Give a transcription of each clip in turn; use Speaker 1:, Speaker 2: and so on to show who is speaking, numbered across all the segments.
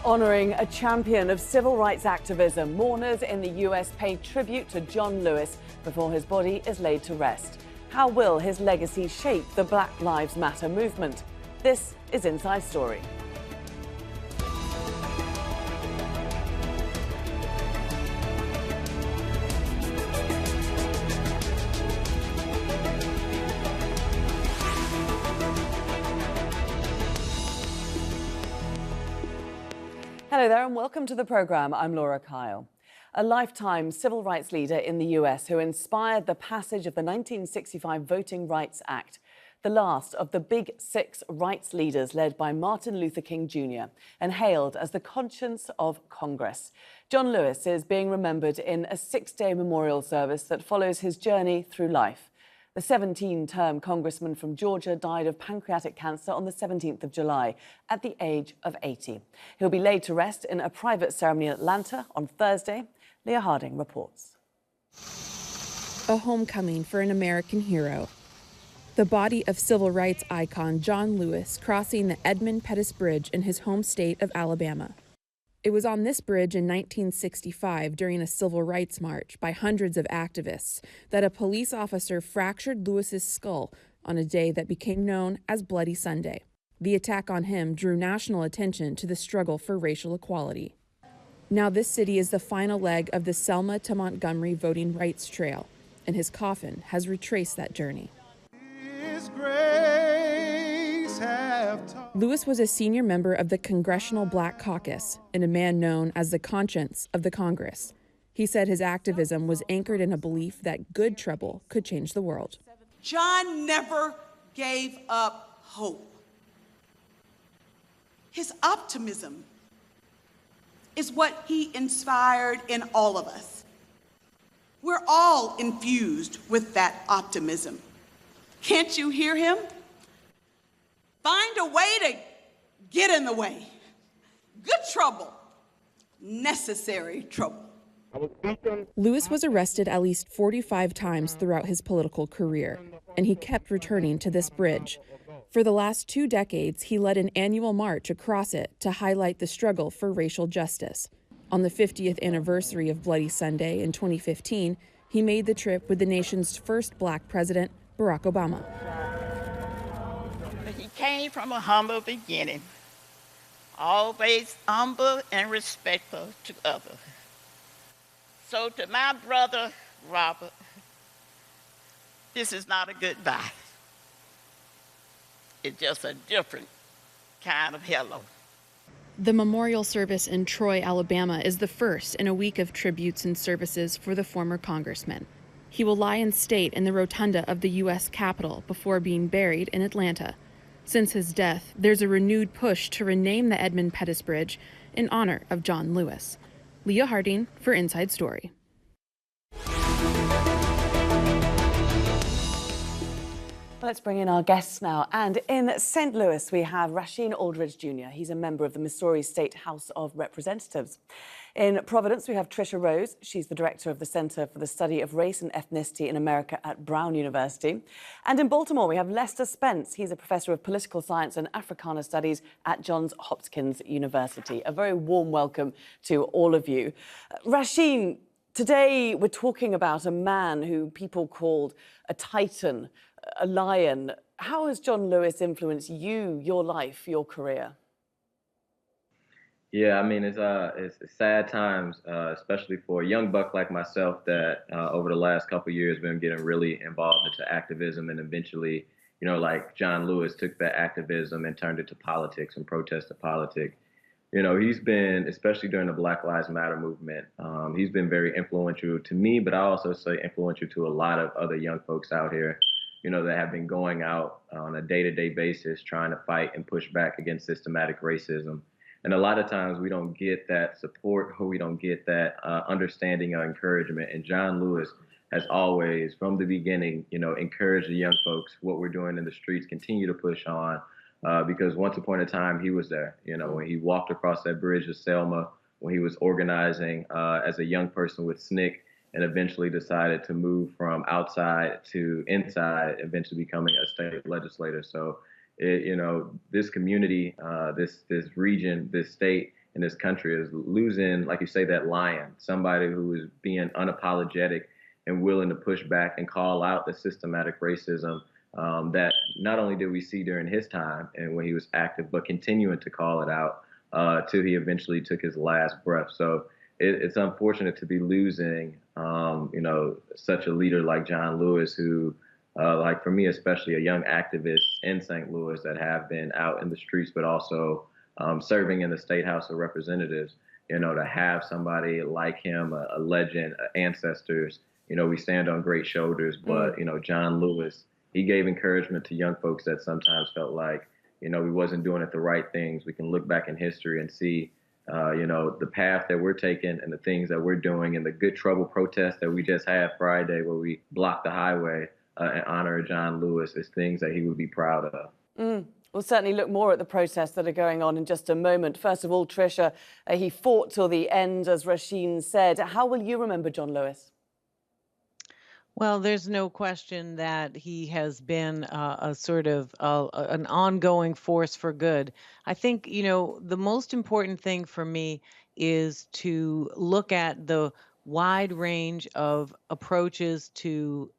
Speaker 1: Honoring a champion of civil rights activism, mourners in the US pay tribute to John Lewis before his body is laid to rest. How will his legacy shape the Black Lives Matter movement? This is Inside Story. Hello there and welcome to the programme. I'm Laura Kyle. A lifetime civil rights leader in the US who inspired the passage of the 1965 Voting Rights Act, the last of the Big Six rights leaders led by Martin Luther King Jr. and hailed as the conscience of Congress. John Lewis is being remembered in a 6-day memorial service that follows his journey through life. The 17-term congressman from Georgia died of pancreatic cancer on the 17th of July at the age of 80. He'll be laid to rest in a private ceremony in Atlanta on Thursday. Leah Harding reports.
Speaker 2: A homecoming for an American hero. The body of civil rights icon John Lewis crossing the Edmund Pettus Bridge in his home state of Alabama. It was on this bridge in 1965 during a civil rights march by hundreds of activists that a police officer fractured Lewis's skull on a day that became known as Bloody Sunday. The attack on him drew national attention to the struggle for racial equality. Now this city is the final leg of the Selma to Montgomery voting rights trail, and his coffin has retraced that journey. Lewis was a senior member of the Congressional Black Caucus and a man known as the conscience of the Congress. He said his activism was anchored in a belief that good trouble could change the world.
Speaker 3: John never gave up hope. His optimism is what he inspired in all of us. We're all infused with that optimism. Can't you hear him? Find a way to get in the way. Good trouble, necessary trouble.
Speaker 2: Lewis was arrested at least 45 times throughout his political career, and he kept returning to this bridge. For the last 2 decades, he led an annual march across it to highlight the struggle for racial justice. On the 50th anniversary of Bloody Sunday in 2015, he made the trip with the nation's first black president, Barack Obama.
Speaker 4: He came from a humble beginning, always humble and respectful to others. So to my brother, Robert, this is not a goodbye. It's just a different kind of hello.
Speaker 2: The memorial service in Troy, Alabama is the first in a week of tributes and services for the former congressman. He will lie in state in the rotunda of the U.S. Capitol before being buried in Atlanta. Since his death, there's a renewed push to rename the Edmund Pettus Bridge in honor of John Lewis. Leah Harding for Inside Story.
Speaker 1: Let's bring in our guests now. And in St. Louis, we have Rasheen Aldridge Jr. He's a member of the Missouri State House of Representatives. In Providence, we have Tricia Rose. She's the director of the Center for the Study of Race and Ethnicity in America at Brown University. And in Baltimore, we have Lester Spence. He's a professor of political science and Africana studies at Johns Hopkins University. A very warm welcome to all of you. Rasheen, today we're talking about a man who people called a titan, a lion. How has John Lewis influenced you, your life, your career?
Speaker 5: Yeah, I mean, it's sad times, especially for a young buck like myself that over the last couple of years been getting really involved into activism, and eventually, like John Lewis took that activism and turned it to politics and protest to politics. He's been, especially during the Black Lives Matter movement, he's been very influential to me, but I also say influential to a lot of other young folks out here, that have been going out on a day-to-day basis trying to fight and push back against systematic racism. And a lot of times we don't get that support, or we don't get that understanding or encouragement. And John Lewis has always, from the beginning, encouraged the young folks. What we're doing in the streets, continue to push on, because once upon a time he was there. When he walked across that bridge to Selma, when he was organizing as a young person with SNCC, and eventually decided to move from outside to inside, eventually becoming a state legislator. So, this community, this region, this state, in this country is losing, like you say, that lion, somebody who is being unapologetic and willing to push back and call out the systematic racism that not only did we see during his time and when he was active, but continuing to call it out till he eventually took his last breath. So it's unfortunate to be losing, such a leader like John Lewis, who, like for me especially, a young activist in St. Louis that have been out in the streets, but also serving in the State House of Representatives. To have somebody like him, a legend, ancestors. We stand on great shoulders, but John Lewis, he gave encouragement to young folks that sometimes felt like, we wasn't doing it the right things. We can look back in history and see, the path that we're taking and the things that we're doing and the good trouble protest that we just had Friday where we blocked the highway in honor of John Lewis is things that he would be proud of.
Speaker 1: We'll certainly look more at the protests that are going on in just a moment. First of all, Tricia, he fought till the end, as Rasheen said. How will you remember John Lewis?
Speaker 6: Well, there's no question that he has been a sort of an ongoing force for good. I think, the most important thing for me is to look at the wide range of approaches to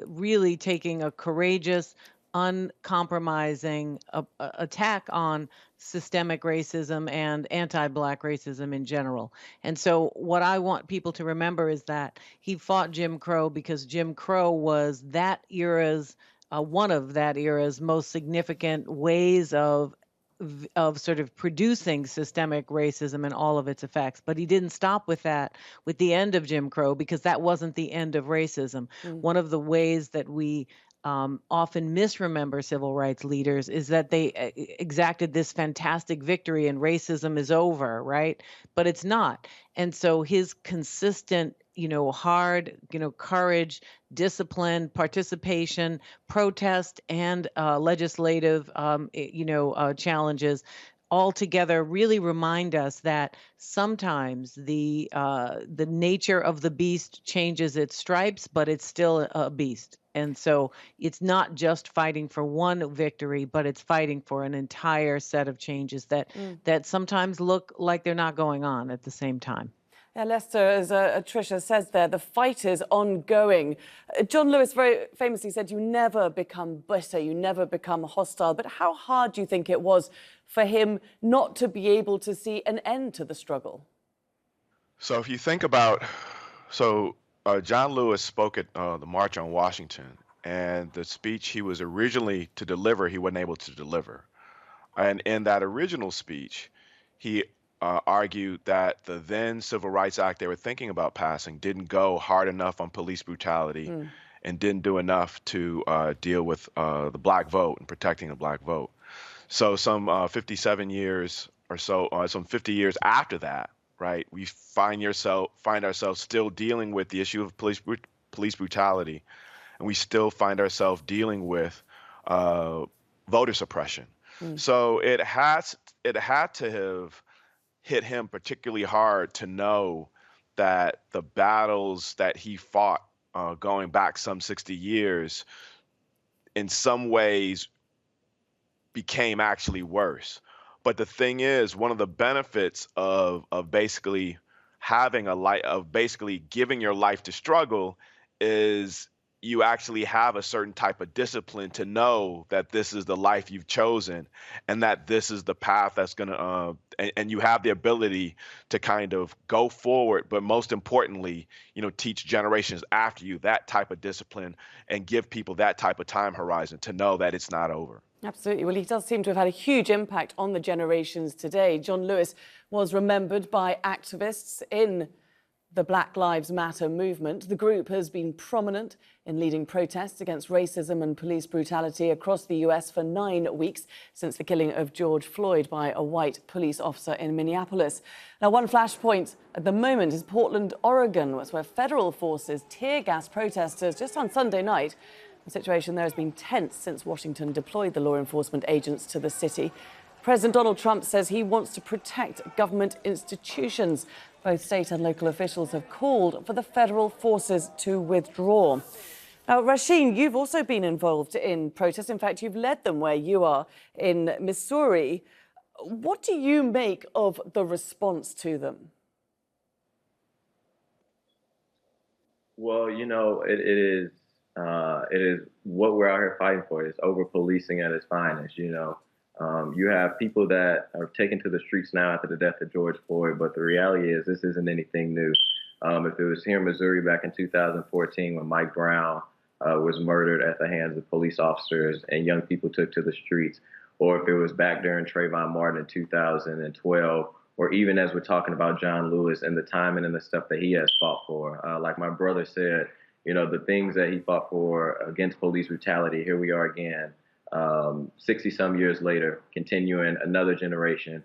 Speaker 6: really taking a courageous, uncompromising attack on systemic racism and anti-Black racism in general. And so what I want people to remember is that he fought Jim Crow because Jim Crow was that era's, one of that era's most significant ways of sort of producing systemic racism and all of its effects. But he didn't stop with that, with the end of Jim Crow, because that wasn't the end of racism. One of the ways that we often misremember civil rights leaders is that they exacted this fantastic victory and racism is over, right? But it's not. And so his consistent, hard, courage, discipline, participation, protest, and legislative, challenges all together really remind us that sometimes the nature of the beast changes its stripes, but it's still a beast. And so it's not just fighting for one victory, but it's fighting for an entire set of changes that sometimes look like they're not going on at the same time.
Speaker 1: Yeah, Lester, as Tricia says there, the fight is ongoing. John Lewis very famously said, you never become bitter, you never become hostile. But how hard do you think it was for him not to be able to see an end to the struggle?
Speaker 7: So if you think about, John Lewis spoke at the March on Washington, and the speech he was originally to deliver, he wasn't able to deliver. And in that original speech, he argued that the then Civil Rights Act they were thinking about passing didn't go hard enough on police brutality and didn't do enough to deal with the Black vote and protecting the Black vote. So some 57 years or so, some 50 years after that, right, we find ourselves still dealing with the issue of police brutality, and we still find ourselves dealing with voter suppression. So it had to have hit him particularly hard to know that the battles that he fought going back some 60 years in some ways became actually worse. But the thing is, one of the benefits of basically having basically giving your life to struggle is you actually have a certain type of discipline to know that this is the life you've chosen and that this is the path that's going to, and you have the ability to kind of go forward, but most importantly, teach generations after you that type of discipline and give people that type of time horizon to know that it's not over.
Speaker 1: Absolutely. Well, he does seem to have had a huge impact on the generations today. John Lewis was remembered by activists in the Black Lives Matter movement. The group has been prominent in leading protests against racism and police brutality across the US for 9 weeks since the killing of George Floyd by a white police officer in Minneapolis. Now, one flashpoint at the moment is Portland, Oregon, where federal forces tear gas protesters just on Sunday night. The situation there has been tense since Washington deployed the law enforcement agents to the city. President Donald Trump says he wants to protect government institutions. Both state and local officials have called for the federal forces to withdraw. Now, Rasheen, you've also been involved in protests. In fact, you've led them where you are in Missouri. What do you make of the response to them?
Speaker 5: Well, it is what we're out here fighting for. It's over policing at its finest. You have people that are taken to the streets now after the death of George Floyd, but the reality is this isn't anything new. If it was here in Missouri back in 2014 when Mike Brown was murdered at the hands of police officers and young people took to the streets, or if it was back during Trayvon Martin in 2012, or even as we're talking about John Lewis and the timing and the stuff that he has fought for. Like my brother said, the things that he fought for against police brutality, here we are again, 60 some years later, continuing another generation,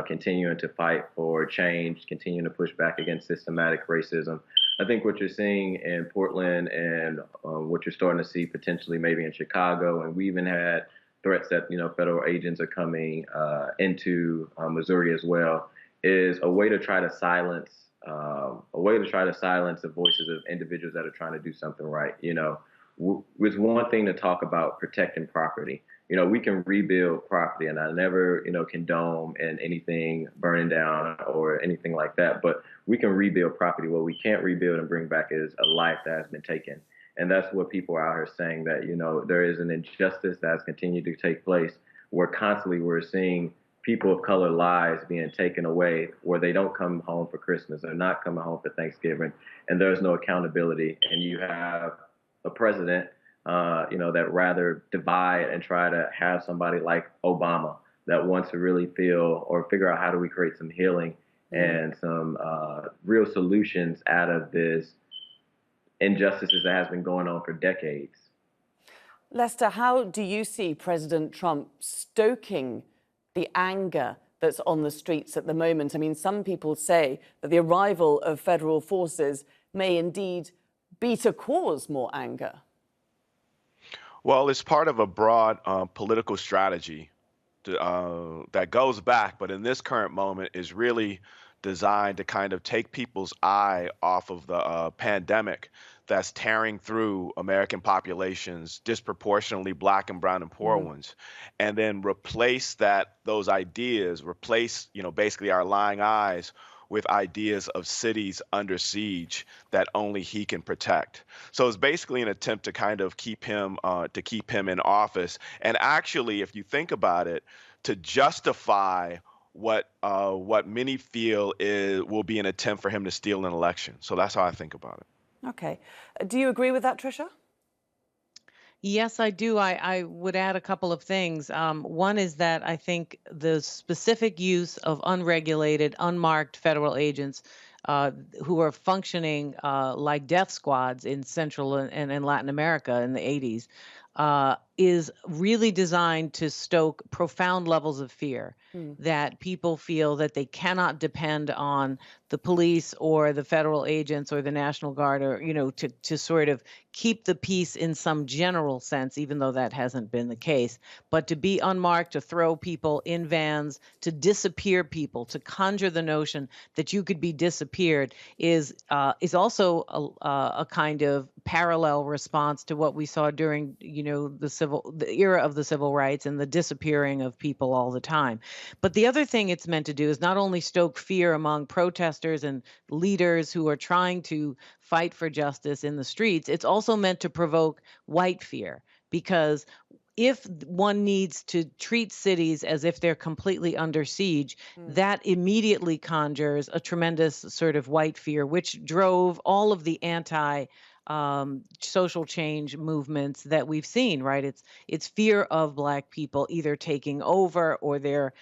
Speaker 5: continuing to fight for change, continuing to push back against systematic racism. I think what you're seeing in Portland and what you're starting to see potentially maybe in Chicago, and we even had threats that federal agents are coming into Missouri as well, is a way to try to silence the voices of individuals that are trying to do something right. It's one thing to talk about protecting property. We can rebuild property, and I never condone and anything burning down or anything like that. But we can rebuild property. What we can't rebuild and bring back is a life that has been taken. And that's what people are out here saying, that, there is an injustice that has continued to take place where constantly we're seeing people of color lives being taken away, where they don't come home for Christmas, they're not coming home for Thanksgiving, and there's no accountability. And you have a president, that rather divide and try to have somebody like Obama that wants to really feel or figure out how do we create some healing and some real solutions out of this injustices that has been going on for decades.
Speaker 1: Lester, how do you see President Trump stoking the anger that's on the streets at the moment? I mean, some people say that the arrival of federal forces may indeed be to cause more anger.
Speaker 7: Well, it's part of a broad political strategy that goes back, but in this current moment is really designed to kind of take people's eye off of the pandemic that's tearing through American populations, disproportionately Black and brown and poor ones, and then replace those ideas, basically our lying eyes with ideas of cities under siege that only he can protect. So it's basically an attempt to kind of keep him in office. And actually, if you think about it, to justify what many feel will be an attempt for him to steal an election. So that's how I think about it.
Speaker 1: Okay. Do you agree with that, Tricia?
Speaker 6: Yes, I do. I would add a couple of things. One is that I think the specific use of unregulated, unmarked federal agents who are functioning like death squads in Central and Latin America in the 80s is really designed to stoke profound levels of fear that people feel that they cannot depend on the police or the federal agents or the National Guard or, to sort of keep the peace in some general sense, even though that hasn't been the case. But to be unmarked, to throw people in vans, to disappear people, to conjure the notion that you could be disappeared is also a kind of parallel response to what we saw during, the era of the civil rights and the disappearing of people all the time. But the other thing it's meant to do is not only stoke fear among protesters and leaders who are trying to fight for justice in the streets, it's also meant to provoke white fear, because if one needs to treat cities as if they're completely under siege, that immediately conjures a tremendous sort of white fear, which drove all of the social change movements that we've seen, right? It's fear of Black people either taking over or their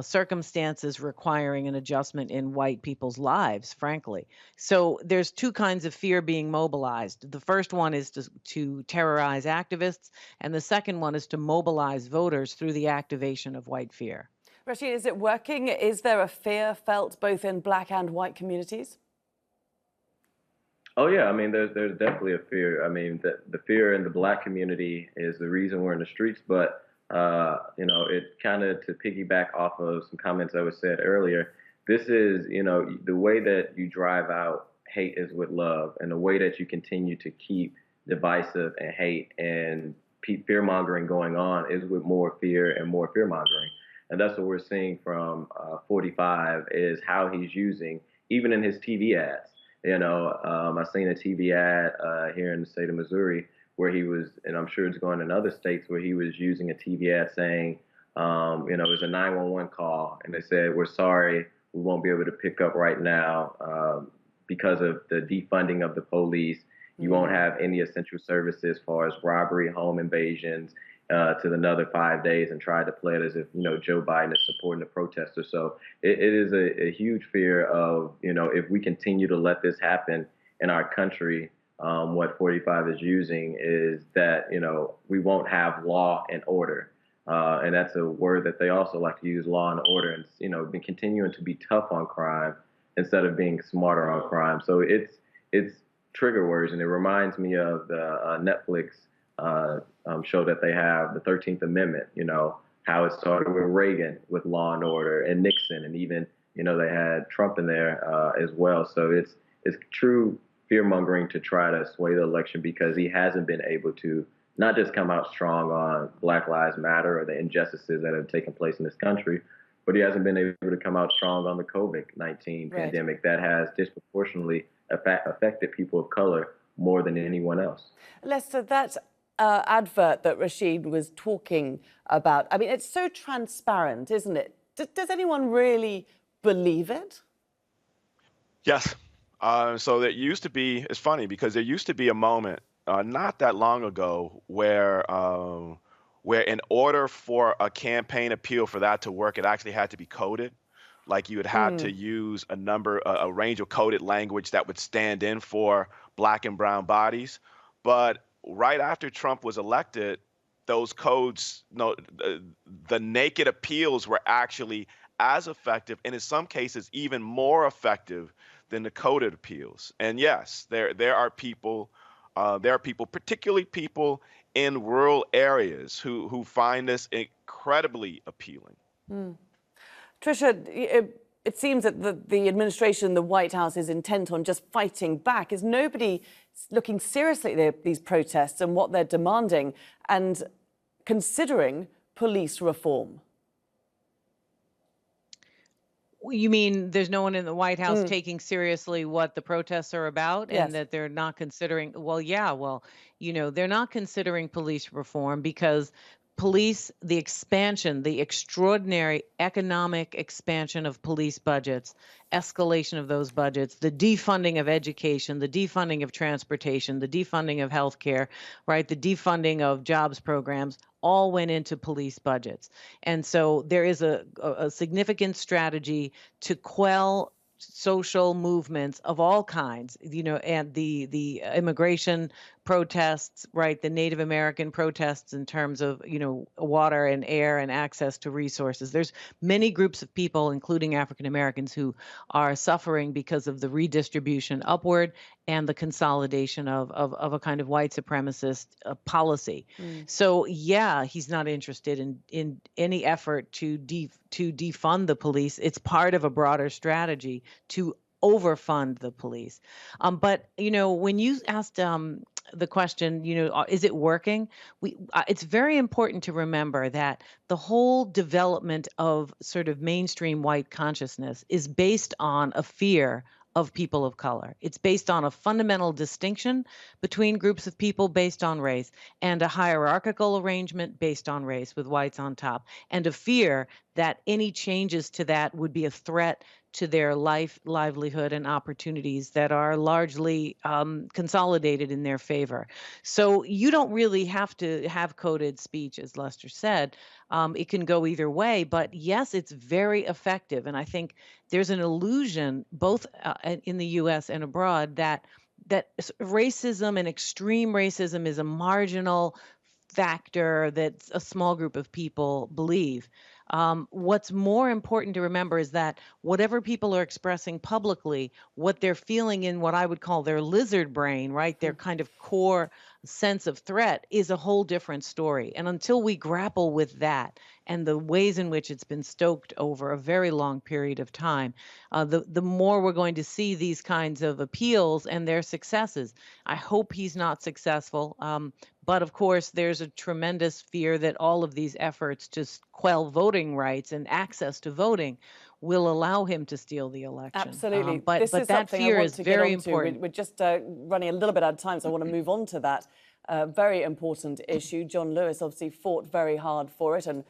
Speaker 6: circumstances requiring an adjustment in white people's lives, frankly. So there's two kinds of fear being mobilized. The first one is to terrorize activists, and the second one is to mobilize voters through the activation of white fear.
Speaker 1: Rasheen, is it working? Is there a fear felt both in Black and white communities?
Speaker 5: Oh yeah, I mean, there's definitely a fear. I mean, the fear in the Black community is the reason we're in the streets. But it kind of, to piggyback off of some comments that was said earlier, this is, the way that you drive out hate is with love, and the way that you continue to keep divisive and hate and fear mongering going on is with more fear and more fear mongering. And that's what we're seeing from 45 is how he's using, even in his TV ads. I seen a TV ad here in the state of Missouri where he was, and I'm sure it's going in other states, where he was using a TV ad saying, it was a 911 call, and they said, "We're sorry, we won't be able to pick up right now because of the defunding of the police. You won't have any essential services as far as robbery, home invasions, to another 5 days," and tried to play it as if, Joe Biden is supporting the protesters. So it is a huge fear of, if we continue to let this happen in our country, what 45 is using is that, we won't have law and order. And that's a word that they also like to use, law and order, and, been continuing to be tough on crime instead of being smarter on crime. So it's trigger words, and it reminds me of the Netflix show that they have, the 13th Amendment, how it started with Reagan with law and order, and Nixon, and even, they had Trump in there as well. So it's true fear-mongering to try to sway the election, because he hasn't been able to not just come out strong on Black Lives Matter or the injustices that have taken place in this country, but he hasn't been able to come out strong on the COVID-19 pandemic that has disproportionately affected people of color more than anyone else.
Speaker 1: Lester, that advert that Rasheen was talking about, I mean, it's so transparent, isn't it? Does anyone really believe it?
Speaker 7: Yes. So there used to be, it's funny because there used to be a moment not that long ago where in order for a campaign appeal for that to work, it actually had to be coded. Like you would have to use a range of coded language that would stand in for Black and brown bodies. But right after Trump was elected, those codes, the naked appeals were actually as effective, and in some cases even more effective than the coded appeals. And yes, there are people, particularly people in rural areas, who find this incredibly appealing.
Speaker 1: Tricia, it seems that the administration, the White House, is intent on just fighting back. Is nobody looking seriously at these protests and what they're demanding and considering police reform?
Speaker 6: You mean there's no one in the White House taking seriously what the protests are about,
Speaker 1: Yes.
Speaker 6: and that they're not considering? Well, yeah, they're not considering police reform because the expansion, the extraordinary economic expansion of police budgets, escalation of those budgets, the defunding of education, the defunding of transportation, the defunding of healthcare, right? The defunding of jobs programs all went into police budgets. And so there is a significant strategy to quell social movements of all kinds, and the immigration protests, right? The Native American protests in terms of, water and air and access to resources. There's many groups of people, including African Americans, who are suffering because of the redistribution upward and the consolidation of a kind of white supremacist policy. So yeah, he's not interested in any effort to defund the police. It's part of a broader strategy to overfund the police. But when you asked the question, is it working? It's very important to remember that the whole development of sort of mainstream white consciousness is based on a fear of people of color. It's based on a fundamental distinction between groups of people based on race, and a hierarchical arrangement based on race with whites on top, and a fear that any changes to that would be a threat to their life, livelihood, and opportunities that are largely consolidated in their favor. So you don't really have to have coded speech, as Lester said. It can go either way, but yes, it's very effective. And I think there's an illusion, both in the U.S. and abroad, that racism and extreme racism is a marginal factor that a small group of people believe. What's more important to remember is that whatever people are expressing publicly, what they're feeling in what I would call their lizard brain, right, their kind of core sense of threat, is a whole different story. And until we grapple with that and the ways in which it's been stoked over a very long period of time, the more we're going to see these kinds of appeals and their successes. I hope he's not successful. But of course, there's a tremendous fear that all of these efforts to quell voting rights and access to voting will allow him to steal the election.
Speaker 1: Absolutely.
Speaker 6: But
Speaker 1: this is
Speaker 6: that
Speaker 1: something
Speaker 6: fear
Speaker 1: I want
Speaker 6: is
Speaker 1: to
Speaker 6: very
Speaker 1: get onto.
Speaker 6: important.
Speaker 1: We're just running a little bit out of time, so I want to move on to that. Very important issue. John Lewis obviously fought very hard for it and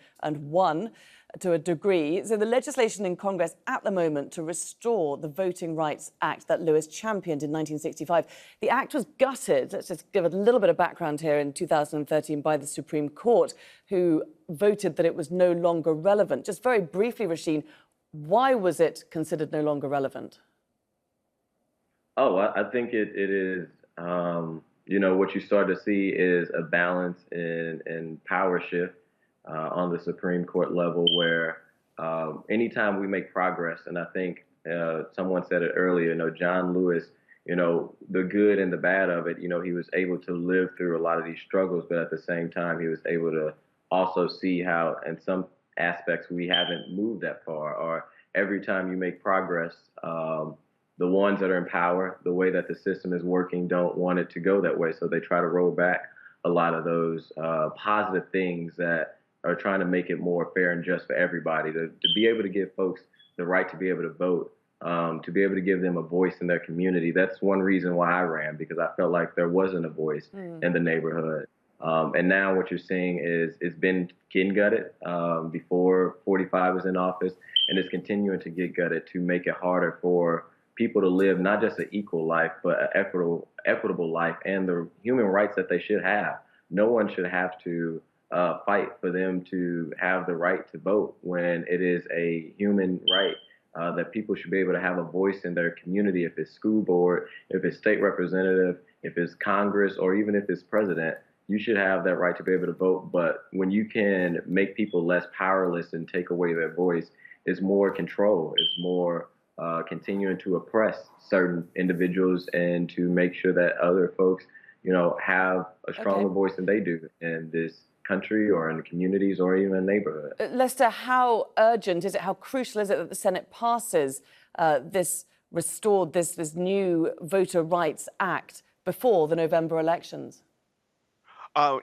Speaker 1: won to a degree. So the legislation in Congress at the moment to restore the Voting Rights Act that Lewis championed in 1965, the act was gutted, let's just give a little bit of background here, in 2013 by the Supreme Court, who voted that it was no longer relevant. Just very briefly, Rasheen, why was it considered no longer relevant?
Speaker 5: Oh, I think it is, what you start to see is a balance in power shift on the Supreme Court level, where anytime we make progress, and I think someone said it earlier, John Lewis, the good and the bad of it, he was able to live through a lot of these struggles, but at the same time, he was able to also see how in some aspects we haven't moved that far, or every time you make progress, the ones that are in power, the way that the system is working, don't want it to go that way. So they try to roll back a lot of those positive things that are trying to make it more fair and just for everybody, to be able to give folks the right to be able to vote, to be able to give them a voice in their community. That's one reason why I ran, because I felt like there wasn't a voice in the neighborhood. And now what you're seeing is it's been getting gutted before 45 was in office, and it's continuing to get gutted to make it harder for people to live not just an equal life, but an equitable life and the human rights that they should have. No one should have to fight for them to have the right to vote, when it is a human right that people should be able to have a voice in their community. If it's school board, if it's state representative, if it's Congress, or even if it's president, you should have that right to be able to vote. But when you can make people less powerless and take away their voice, it's more control. It's more continuing to oppress certain individuals and to make sure that other folks, have a stronger voice than they do in this country or in the communities or even in the neighborhood.
Speaker 1: Lester, how urgent is it, how crucial is it that the Senate passes this new Voter Rights Act before the November elections?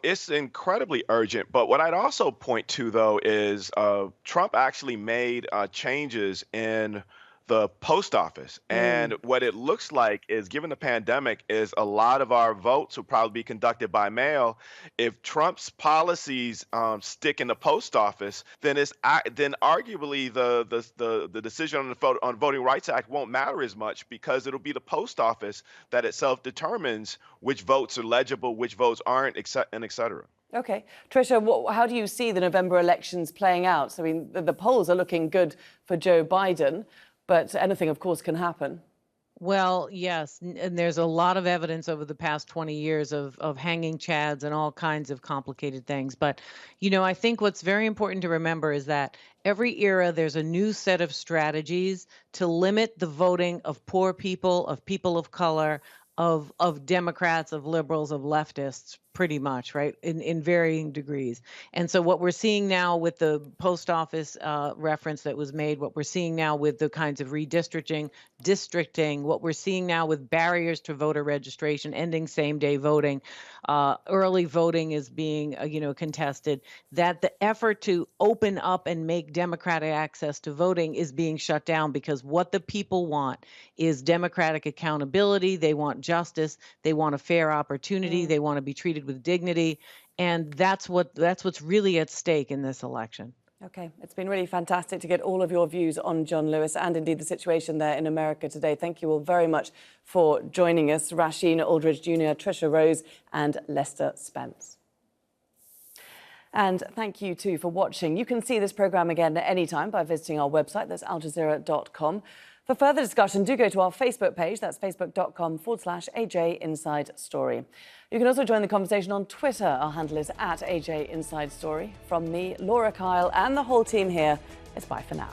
Speaker 7: It's incredibly urgent. But what I'd also point to, though, is Trump actually made changes in the post office. And what it looks like is, given the pandemic, is a lot of our votes will probably be conducted by mail. If Trump's policies stick in the post office, then then arguably the decision on the Voting Rights Act won't matter as much, because it'll be the post office that itself determines which votes are legible, which votes aren't, and et cetera.
Speaker 1: Okay. Tricia, how do you see the November elections playing out? So, I mean, the polls are looking good for Joe Biden, but anything, of course, can happen.
Speaker 6: Well, yes, and there's a lot of evidence over the past 20 years of hanging chads and all kinds of complicated things. But, I think what's very important to remember is that every era there's a new set of strategies to limit the voting of poor people, of people of color, of Democrats, of liberals, of leftists, pretty much, right, in varying degrees. And so what we're seeing now with the post office reference that was made, what we're seeing now with the kinds of redistricting, what we're seeing now with barriers to voter registration, ending same-day voting, early voting is being, contested, that the effort to open up and make democratic access to voting is being shut down, because what the people want is democratic accountability. They want justice. They want a fair opportunity. They want to be treated with dignity, and that's what's really at stake in this election.
Speaker 1: Okay, it's been really fantastic to get all of your views on John Lewis and indeed the situation there in America today. Thank you all very much for joining us, Rasheen, Aldridge Jr., Tricia Rose and Lester Spence. And thank you too for watching. You can see this programme again at any time by visiting our website, that's aljazeera.com. For further discussion, do go to our Facebook page. That's facebook.com/AJ Inside Story. You can also join the conversation on Twitter. Our handle is @AJ Inside Story. From me, Laura Kyle, and the whole team here, it's bye for now.